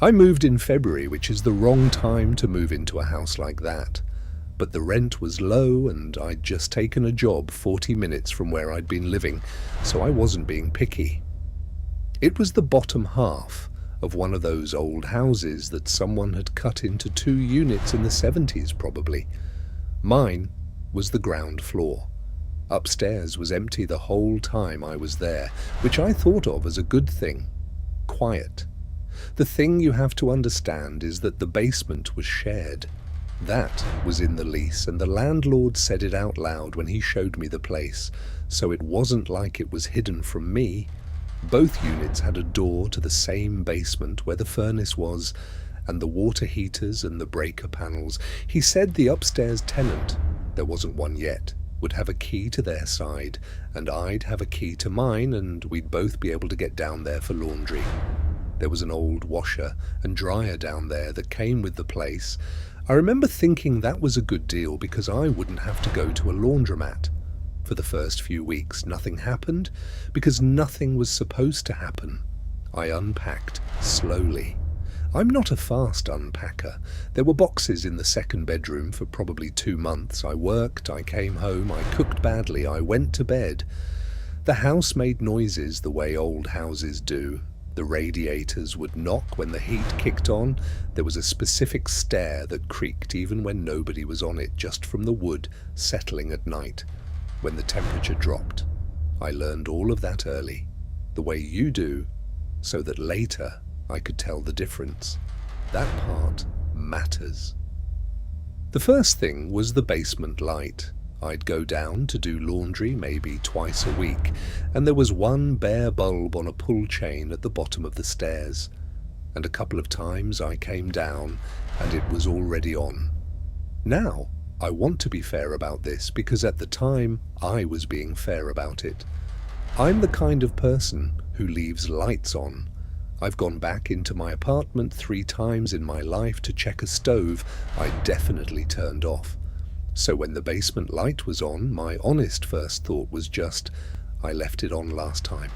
I moved in February, which is the wrong time to move into a house like that. But the rent was low and I'd just taken a job 40 minutes from where I'd been living, so I wasn't being picky. It was the bottom half of one of those old houses that someone had cut into 2 units in the 70s probably. Mine was the ground floor. Upstairs was empty the whole time I was there, which I thought of as a good thing. Quiet. The thing you have to understand is that the basement was shared. That was in the lease, and the landlord said it out loud when he showed me the place, so it wasn't like it was hidden from me. Both units had a door to the same basement where the furnace was, and the water heaters and the breaker panels. He said the upstairs tenant, there wasn't one yet, would have a key to their side, and I'd have a key to mine, and we'd both be able to get down there for laundry. There was an old washer and dryer down there that came with the place. I remember thinking that was a good deal because I wouldn't have to go to a laundromat. For the first few weeks, nothing happened because nothing was supposed to happen. I unpacked slowly. I'm not a fast unpacker. There were boxes in the second bedroom for probably 2 months. I worked, I came home, I cooked badly, I went to bed. The house made noises the way old houses do. The radiators would knock when the heat kicked on. There was a specific stair that creaked even when nobody was on it, just from the wood settling at night, when the temperature dropped. I learned all of that early, the way you do, so that later I could tell the difference. That part matters. The first thing was the basement light. I'd go down to do laundry maybe twice a week, and there was one bare bulb on a pull chain at the bottom of the stairs. And a couple of times I came down and it was already on. Now, I want to be fair about this because at the time I was being fair about it. I'm the kind of person who leaves lights on. I've gone back into my apartment 3 times in my life to check a stove I definitely turned off. So when the basement light was on, my honest first thought was just, I left it on last time.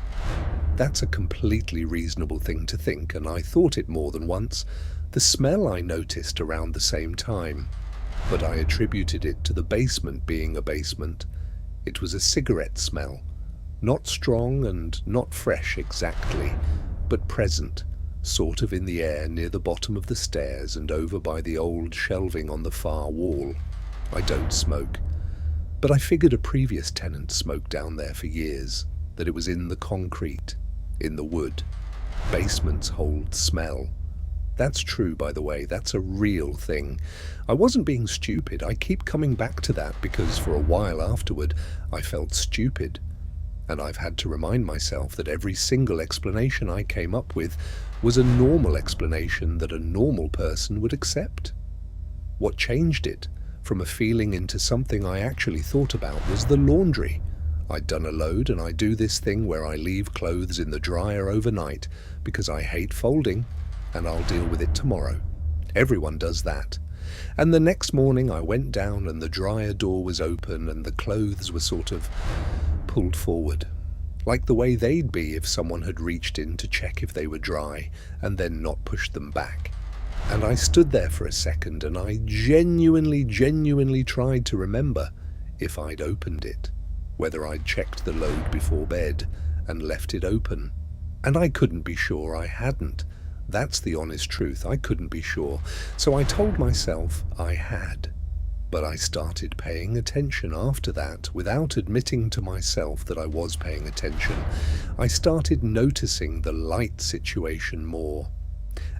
That's a completely reasonable thing to think, and I thought it more than once. The smell I noticed around the same time, but I attributed it to the basement being a basement. It was a cigarette smell, not strong and not fresh exactly, but present, sort of in the air near the bottom of the stairs and over by the old shelving on the far wall. I don't smoke, but I figured a previous tenant smoked down there for years, that it was in the concrete, in the wood. Basements hold smell. That's true, by the way. That's a real thing. I wasn't being stupid. I keep coming back to that because for a while afterward, I felt stupid. And I've had to remind myself that every single explanation I came up with was a normal explanation that a normal person would accept. What changed it from a feeling into something I actually thought about was the laundry. I'd done a load, and I do this thing where I leave clothes in the dryer overnight because I hate folding, and I'll deal with it tomorrow. Everyone does that. And the next morning I went down and the dryer door was open and the clothes were sort of pulled forward, like the way they'd be if someone had reached in to check if they were dry and then not pushed them back. And I stood there for a second and I genuinely tried to remember if I'd opened it, whether I'd checked the load before bed and left it open. And I couldn't be sure I hadn't. That's the honest truth. I couldn't be sure. So I told myself I had. But I started paying attention after that without admitting to myself that I was paying attention. I started noticing the light situation more.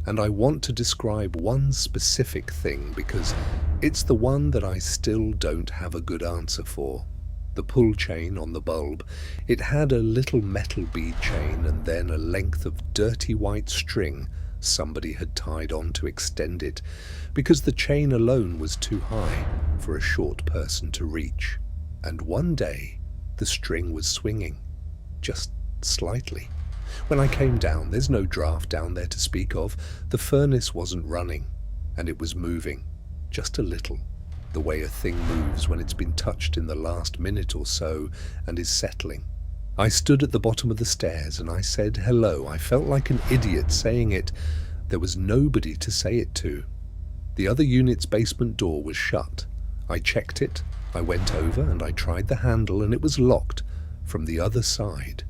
And I want to describe one specific thing because it's the one that I still don't have a good answer for. The pull chain on the bulb. It had a little metal bead chain and then a length of dirty white string somebody had tied on to extend it, because the chain alone was too high for a short person to reach. And one day, the string was swinging, just slightly. When I came down, there's no draft down there to speak of. The furnace wasn't running, and it was moving, just a little, the way a thing moves when it's been touched in the last minute or so and is settling. I stood at the bottom of the stairs and I said hello. I felt like an idiot saying it, There was nobody to say it to. The other unit's basement door was shut. I checked it, I went over and I tried the handle, and it was locked from the other side,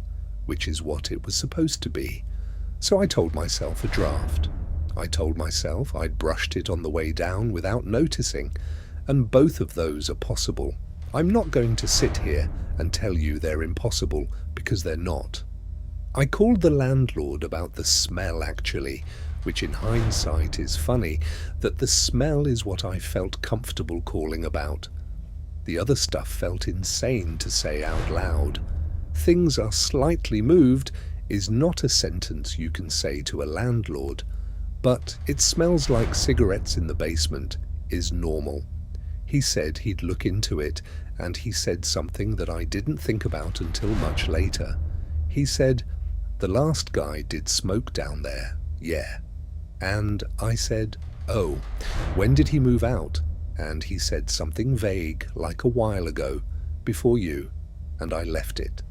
which is what it was supposed to be. So I told myself a draft. I told myself I'd brushed it on the way down without noticing, and both of those are possible. I'm not going to sit here and tell you they're impossible, because they're not. I called the landlord about the smell, actually, which in hindsight is funny, that the smell is what I felt comfortable calling about. The other stuff felt insane to say out loud. "Things are slightly moved" is not a sentence you can say to a landlord, but "it smells like cigarettes in the basement" is normal. He said he'd look into it, and he said something that I didn't think about until much later. He said, "The last guy did smoke down there, yeah." And I said, "Oh, when did he move out?" And he said something vague, like a while ago, "before you," and I left it.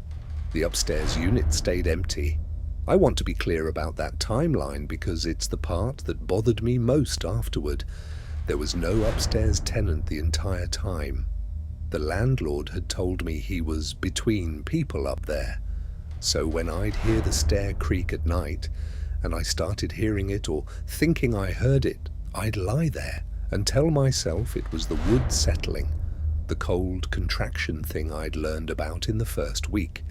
The upstairs unit stayed empty. I want to be clear about that timeline because it's the part that bothered me most afterward. There was no upstairs tenant the entire time. The landlord had told me he was between people up there. So when I'd hear the stair creak at night, and I started hearing it or thinking I heard it, I'd lie there and tell myself it was the wood settling, the cold contraction thing I'd learned about in the first week.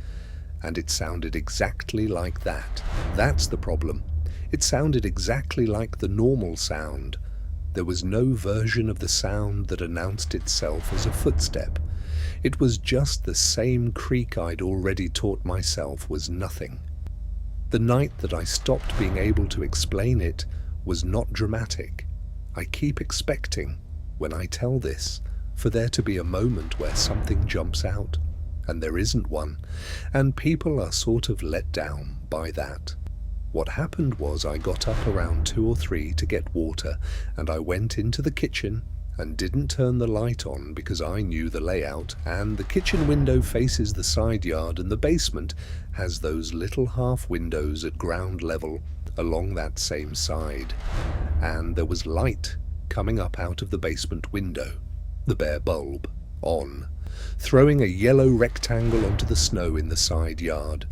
And it sounded exactly like that. That's the problem. It sounded exactly like the normal sound. There was no version of the sound that announced itself as a footstep. It was just the same creak I'd already taught myself was nothing. The night that I stopped being able to explain it was not dramatic. I keep expecting, when I tell this, for there to be a moment where something jumps out, and there isn't one, and people are sort of let down by that. What happened was I got up around 2 or 3 to get water, and I went into the kitchen and didn't turn the light on because I knew the layout, and the kitchen window faces the side yard and the basement has those little half windows at ground level along that same side. And there was light coming up out of the basement window, the bare bulb, on, throwing a yellow rectangle onto the snow in the side yard.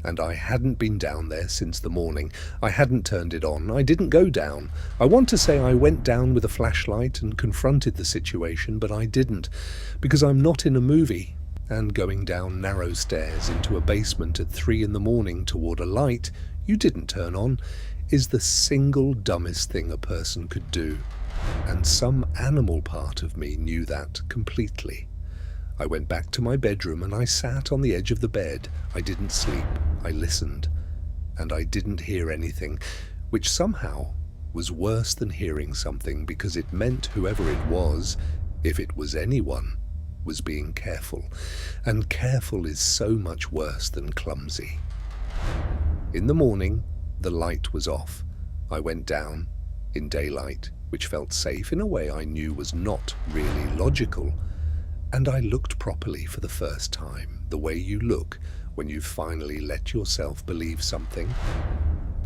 And I hadn't been down there since the morning. I hadn't turned it on. I didn't go down. I want to say I went down with a flashlight and confronted the situation, but I didn't, because I'm not in a movie. And going down narrow stairs into a basement at 3 in the morning toward a light you didn't turn on is the single dumbest thing a person could do. And some animal part of me knew that completely. I went back to my bedroom and I sat on the edge of the bed. I didn't sleep. I listened. And I didn't hear anything, which somehow was worse than hearing something because it meant whoever it was, if it was anyone, was being careful. And careful is so much worse than clumsy. In the morning, the light was off. I went down in daylight, which felt safe in a way I knew was not really logical. And I looked properly for the first time, the way you look when you've finally let yourself believe something.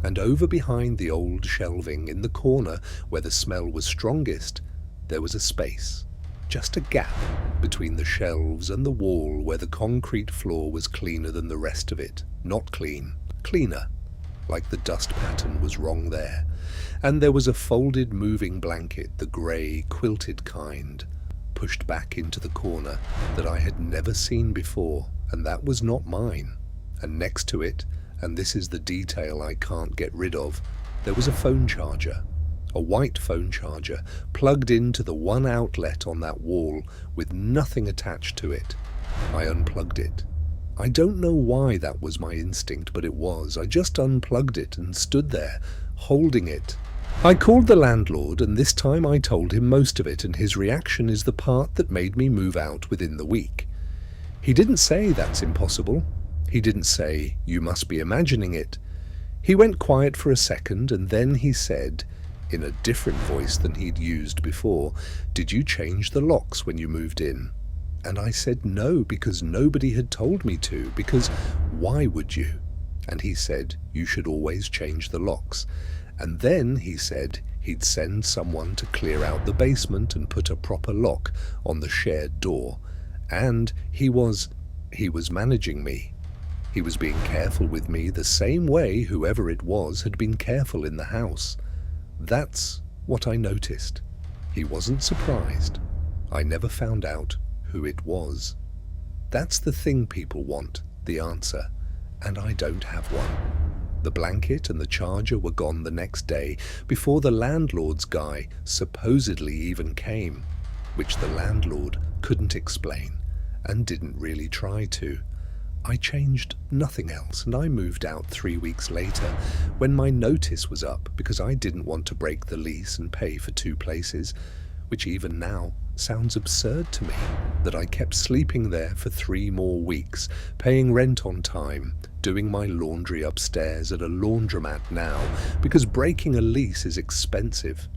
And over behind the old shelving in the corner where the smell was strongest, there was a space, just a gap between the shelves and the wall where the concrete floor was cleaner than the rest of it. Not clean, cleaner, like the dust pattern was wrong there. And there was a folded moving blanket, the grey, quilted kind, pushed back into the corner that I had never seen before, and that was not mine. And next to it, and this is the detail I can't get rid of, there was a phone charger, a white phone charger, plugged into the one outlet on that wall with nothing attached to it. I unplugged it. I don't know why that was my instinct, but it was. I just unplugged it and stood there, holding it. I called the landlord, and this time I told him most of it, and his reaction is the part that made me move out within the week. He didn't say that's impossible. He didn't say, you must be imagining it. He went quiet for a second, and then he said, in a different voice than he'd used before, did you change the locks when you moved in? And I said no, because nobody had told me to, because why would you? And he said, you should always change the locks. And then he said he'd send someone to clear out the basement and put a proper lock on the shared door. And he was managing me. He was being careful with me the same way whoever it was had been careful in the house. That's what I noticed. He wasn't surprised. I never found out who it was. That's the thing people want, the answer, and I don't have one. The blanket and the charger were gone the next day, before the landlord's guy supposedly even came, which the landlord couldn't explain and didn't really try to. I changed nothing else, and I moved out 3 weeks later when my notice was up because I didn't want to break the lease and pay for 2 places, which even now sounds absurd to me, that I kept sleeping there for 3 more weeks, paying rent on time, doing my laundry upstairs at a laundromat now, because breaking a lease is expensive.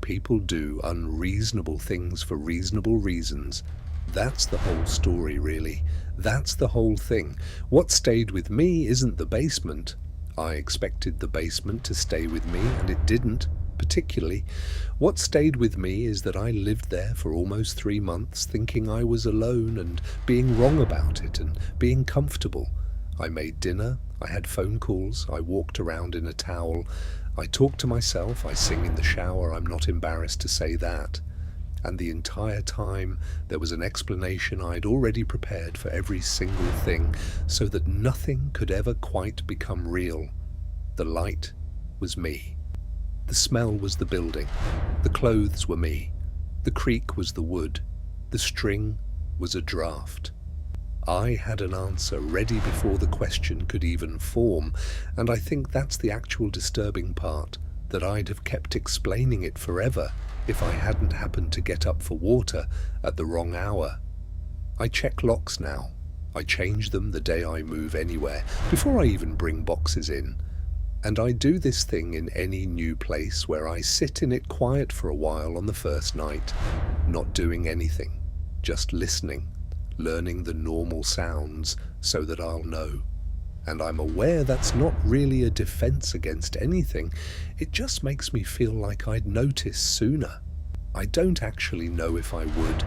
People do unreasonable things for reasonable reasons. That's the whole story, really. That's the whole thing. What stayed with me isn't the basement. I expected the basement to stay with me, and it didn't, particularly. What stayed with me is that I lived there for almost 3 months, thinking I was alone and being wrong about it and being comfortable. I made dinner, I had phone calls, I walked around in a towel, I talked to myself, I sing in the shower, I'm not embarrassed to say that. And the entire time there was an explanation I'd already prepared for every single thing, so that nothing could ever quite become real. The light was me. The smell was the building. The clothes were me. The creak was the wood. The string was a draft. I had an answer ready before the question could even form, and I think that's the actual disturbing part, that I'd have kept explaining it forever if I hadn't happened to get up for water at the wrong hour. I check locks now. I change them the day I move anywhere, before I even bring boxes in. And I do this thing in any new place where I sit in it quiet for a while on the first night, not doing anything, just listening, learning the normal sounds so that I'll know. And I'm aware that's not really a defense against anything, it just makes me feel like I'd notice sooner. I don't actually know if I would.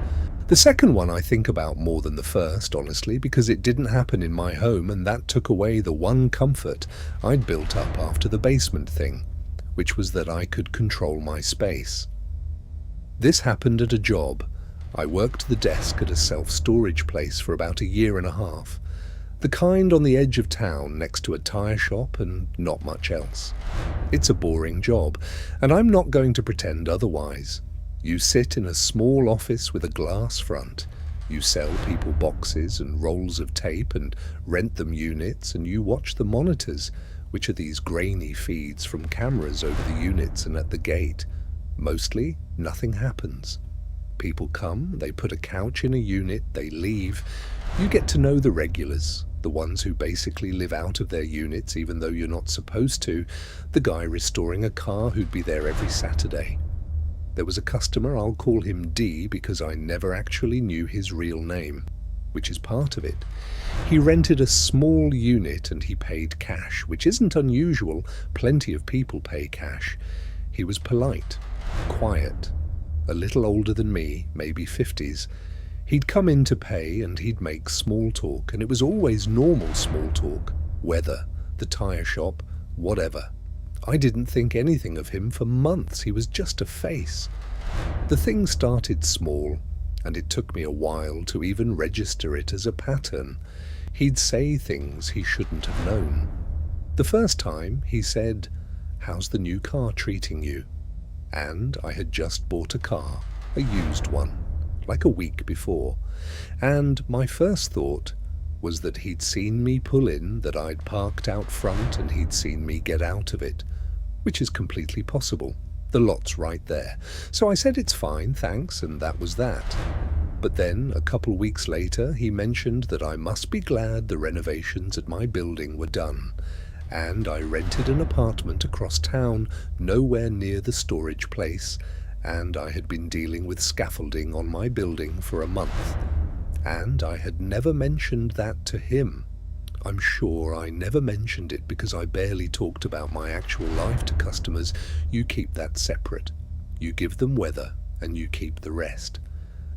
The second one I think about more than the first, honestly, because it didn't happen in my home, and that took away the one comfort I'd built up after the basement thing, which was that I could control my space. This happened at a job. I worked the desk at a self-storage place for about 1.5 years. The kind on the edge of town next to a tyre shop and not much else. It's a boring job, and I'm not going to pretend otherwise. You sit in a small office with a glass front. You sell people boxes and rolls of tape and rent them units, and you watch the monitors, which are these grainy feeds from cameras over the units and at the gate. Mostly, nothing happens. People come, they put a couch in a unit, they leave. You get to know the regulars, the ones who basically live out of their units even though you're not supposed to, the guy restoring a car who'd be there every Saturday. There was a customer, I'll call him D because I never actually knew his real name, which is part of it. He rented a small unit and he paid cash, which isn't unusual, plenty of people pay cash. He was polite, quiet, a little older than me, maybe 50s. He'd come in to pay and he'd make small talk, and it was always normal small talk. Weather, the tyre shop, whatever. I didn't think anything of him for months. He was just a face. The thing started small, and it took me a while to even register it as a pattern. He'd say things he shouldn't have known. The first time he said, "How's the new car treating you?" And I had just bought a car, a used one, like a week before, and my first thought was that he'd seen me pull in, that I'd parked out front, and he'd seen me get out of it, which is completely possible. The lot's right there. So I said it's fine, thanks, and that was that. But then, a couple weeks later, he mentioned that I must be glad the renovations at my building were done, and I rented an apartment across town, nowhere near the storage place, and I had been dealing with scaffolding on my building for a month. And I had never mentioned that to him. I'm sure I never mentioned it because I barely talked about my actual life to customers. You keep that separate. You give them weather and you keep the rest.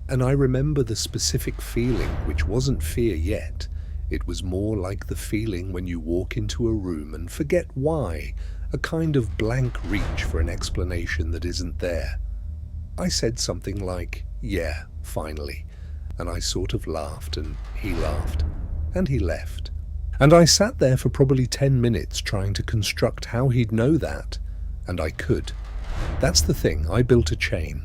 And I remember the specific feeling, which wasn't fear yet. It was more like the feeling when you walk into a room and forget why, a kind of blank reach for an explanation that isn't there. I said something like, "Yeah, finally," and I sort of laughed and he laughed, and he left. And I sat there for probably 10 minutes trying to construct how he'd know that, and I could. That's the thing, I built a chain.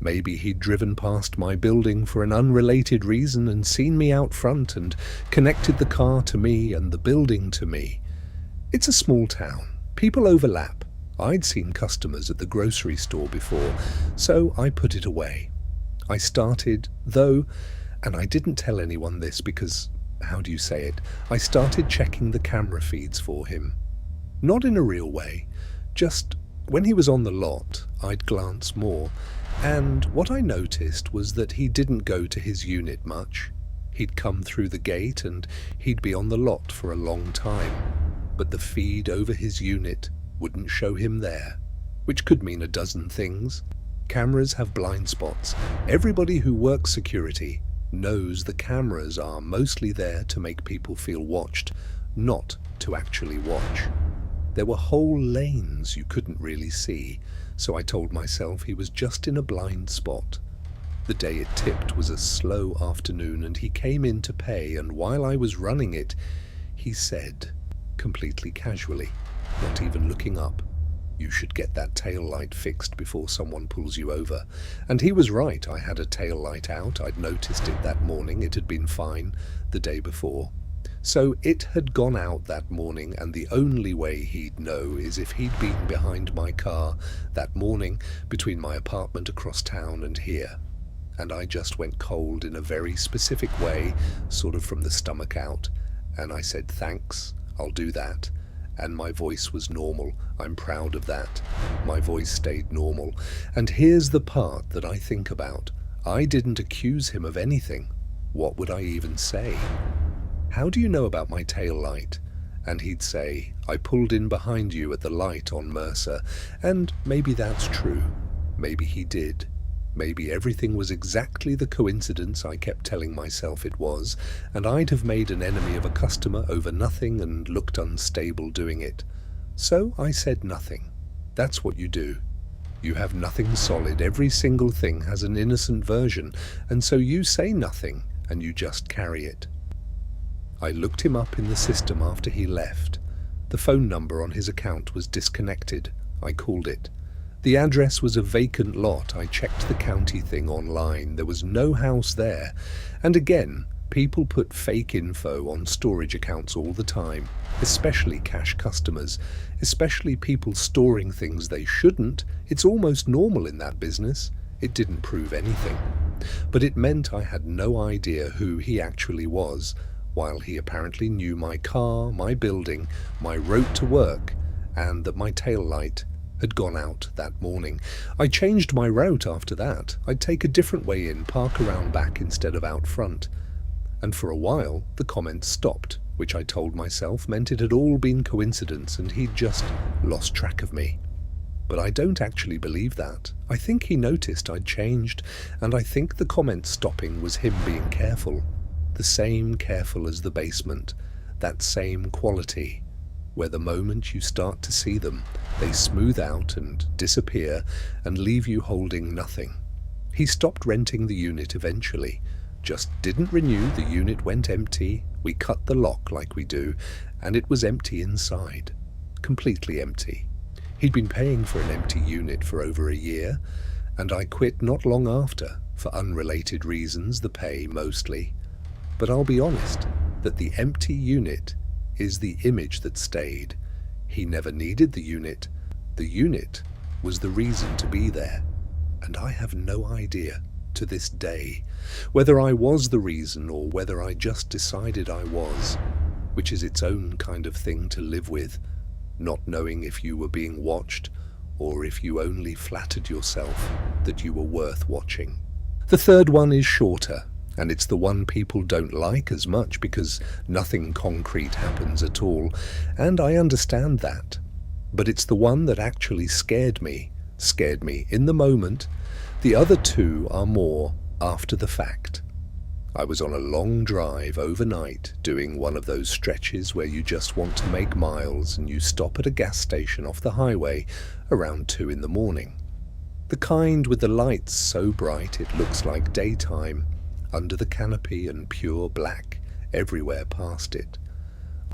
Maybe he'd driven past my building for an unrelated reason and seen me out front and connected the car to me and the building to me. It's a small town. People overlap. I'd seen customers at the grocery store before, so I put it away. I started, though, and I didn't tell anyone this because, how do you say it? I started checking the camera feeds for him. Not in a real way, just when he was on the lot, I'd glance more, and what I noticed was that he didn't go to his unit much. He'd come through the gate and he'd be on the lot for a long time, but the feed over his unit wouldn't show him there, which could mean a dozen things. Cameras have blind spots. Everybody who works security knows the cameras are mostly there to make people feel watched, not to actually watch. There were whole lanes you couldn't really see, so I told myself he was just in a blind spot. The day it tipped was a slow afternoon and he came in to pay, and while I was running it, he said, completely casually, not even looking up, "You should get that tail light fixed before someone pulls you over." And he was right, I had a tail light out. I'd noticed it that morning. It had been fine the day before. So it had gone out that morning, and the only way he'd know is if he'd been behind my car that morning between my apartment across town and here. And I just went cold in a very specific way, sort of from the stomach out, and I said, "Thanks, I'll do that." And my voice was normal. I'm proud of that. My voice stayed normal. And here's the part that I think about. I didn't accuse him of anything. What would I even say? "How do you know about my tail light?" And he'd say, "I pulled in behind you at the light on Mercer." And maybe that's true. Maybe he did. Maybe everything was exactly the coincidence I kept telling myself it was, and I'd have made an enemy of a customer over nothing and looked unstable doing it. So I said nothing. That's what you do. You have nothing solid. Every single thing has an innocent version, and so you say nothing and you just carry it. I looked him up in the system after he left. The phone number on his account was disconnected. I called it. The address was a vacant lot. I checked the county thing online. There was no house there. And again, people put fake info on storage accounts all the time, especially cash customers, especially people storing things they shouldn't. It's almost normal in that business. It didn't prove anything. But it meant I had no idea who he actually was, while he apparently knew my car, my building, my route to work, and that my tail light had gone out that morning. I changed my route after that. I'd take a different way in, park around back instead of out front. And for a while, the comments stopped, which I told myself meant it had all been coincidence and he'd just lost track of me. But I don't actually believe that. I think he noticed I'd changed, and I think the comment stopping was him being careful. The same careful as the basement, that same quality, where the moment you start to see them, they smooth out and disappear and leave you holding nothing. He stopped renting the unit eventually, just didn't renew. The unit went empty. We cut the lock like we do, and it was empty inside, completely empty. He'd been paying for an empty unit for over a year, and I quit not long after, for unrelated reasons, the pay mostly. But I'll be honest, that the empty unit is the image that stayed. He never needed the unit. The unit was the reason to be there. And I have no idea, to this day, whether I was the reason or whether I just decided I was, which is its own kind of thing to live with, not knowing if you were being watched or if you only flattered yourself that you were worth watching. The third one is shorter, and it's the one people don't like as much because nothing concrete happens at all, and I understand that. But it's the one that actually scared me in the moment. The other two are more after the fact. I was on a long drive overnight doing one of those stretches where you just want to make miles and you stop at a gas station off the highway around 2 in the morning. The kind with the lights so bright it looks like daytime, under the canopy and pure black everywhere past it.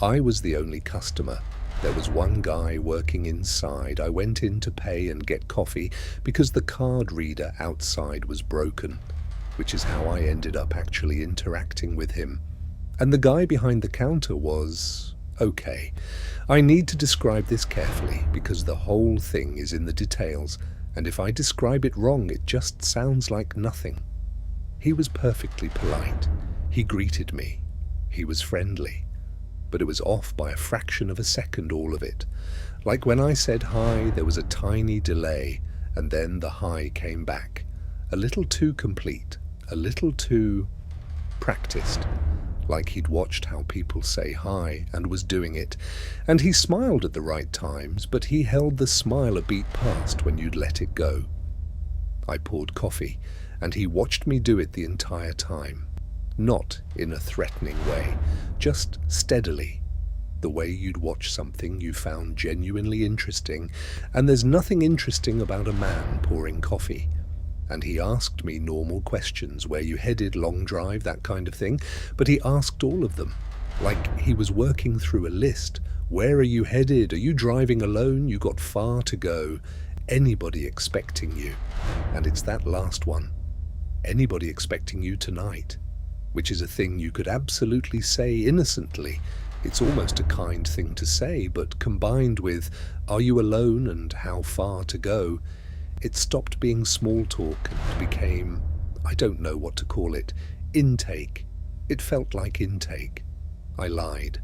I was the only customer. There was one guy working inside. I went in to pay and get coffee because the card reader outside was broken, which is how I ended up actually interacting with him. And the guy behind the counter was okay. I need to describe this carefully because the whole thing is in the details, and if I describe it wrong, it just sounds like nothing. He was perfectly polite. He greeted me. He was friendly. But it was off by a fraction of a second, all of it. Like when I said hi, there was a tiny delay, and then the hi came back. A little too complete, a little too practiced. Like he'd watched how people say hi and was doing it. And he smiled at the right times, but he held the smile a beat past when you'd let it go. I poured coffee, and he watched me do it the entire time. Not in a threatening way, just steadily. The way you'd watch something you found genuinely interesting, and there's nothing interesting about a man pouring coffee. And he asked me normal questions, where you headed, long drive, that kind of thing, but he asked all of them, like he was working through a list. Where are you headed? Are you driving alone? You got far to go. Anybody expecting you? And it's that last one. Anybody expecting you tonight? Which is a thing you could absolutely say innocently. It's almost a kind thing to say, but combined with, are you alone and how far to go? It stopped being small talk and became, I don't know what to call it, intake. It felt like intake. I lied.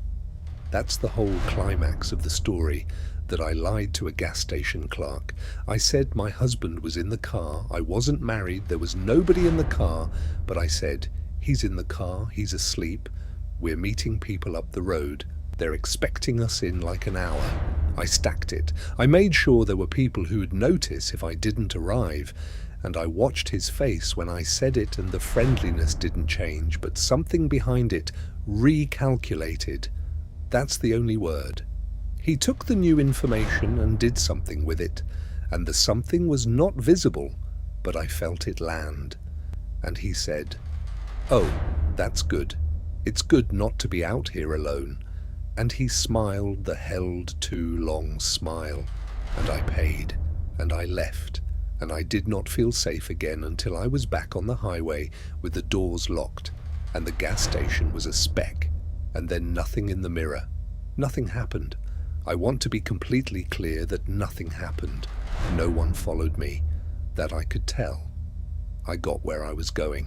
That's the whole climax of the story, that I lied to a gas station clerk. I said my husband was in the car, I wasn't married, there was nobody in the car, but I said, he's in the car, he's asleep, we're meeting people up the road, they're expecting us in like an hour. I stacked it. I made sure there were people who would notice if I didn't arrive, and I watched his face when I said it, and the friendliness didn't change, but something behind it recalculated. That's the only word. He took the new information and did something with it, and the something was not visible, but I felt it land. And he said, "Oh, that's good. It's good not to be out here alone." And he smiled the held too long smile, and I paid, and I left, and I did not feel safe again until I was back on the highway with the doors locked, and the gas station was a speck, and then nothing in the mirror. Nothing happened. I want to be completely clear that nothing happened. No one followed me. That I could tell. I got where I was going.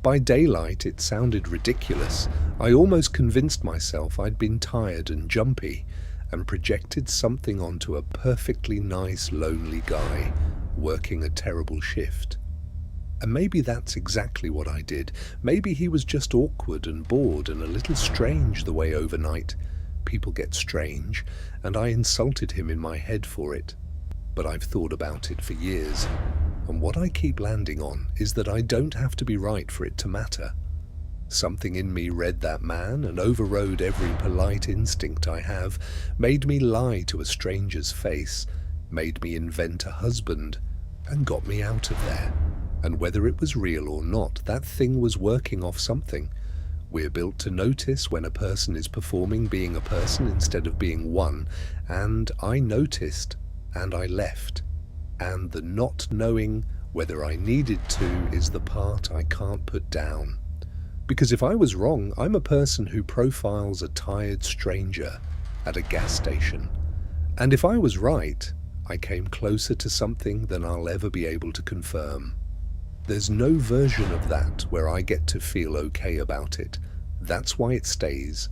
By daylight, it sounded ridiculous. I almost convinced myself I'd been tired and jumpy, and projected something onto a perfectly nice, lonely guy working a terrible shift. And maybe that's exactly what I did. Maybe he was just awkward and bored and a little strange the way overnight people get strange, and I insulted him in my head for it. But I've thought about it for years, and what I keep landing on is that I don't have to be right for it to matter. Something in me read that man and overrode every polite instinct I have, made me lie to a stranger's face, made me invent a husband, and got me out of there. And whether it was real or not, that thing was working off something. We're built to notice when a person is performing being a person instead of being one, and I noticed, and I left. And the not knowing whether I needed to is the part I can't put down. Because if I was wrong, I'm a person who profiles a tired stranger at a gas station. And if I was right, I came closer to something than I'll ever be able to confirm. There's no version of that where I get to feel okay about it. That's why it stays.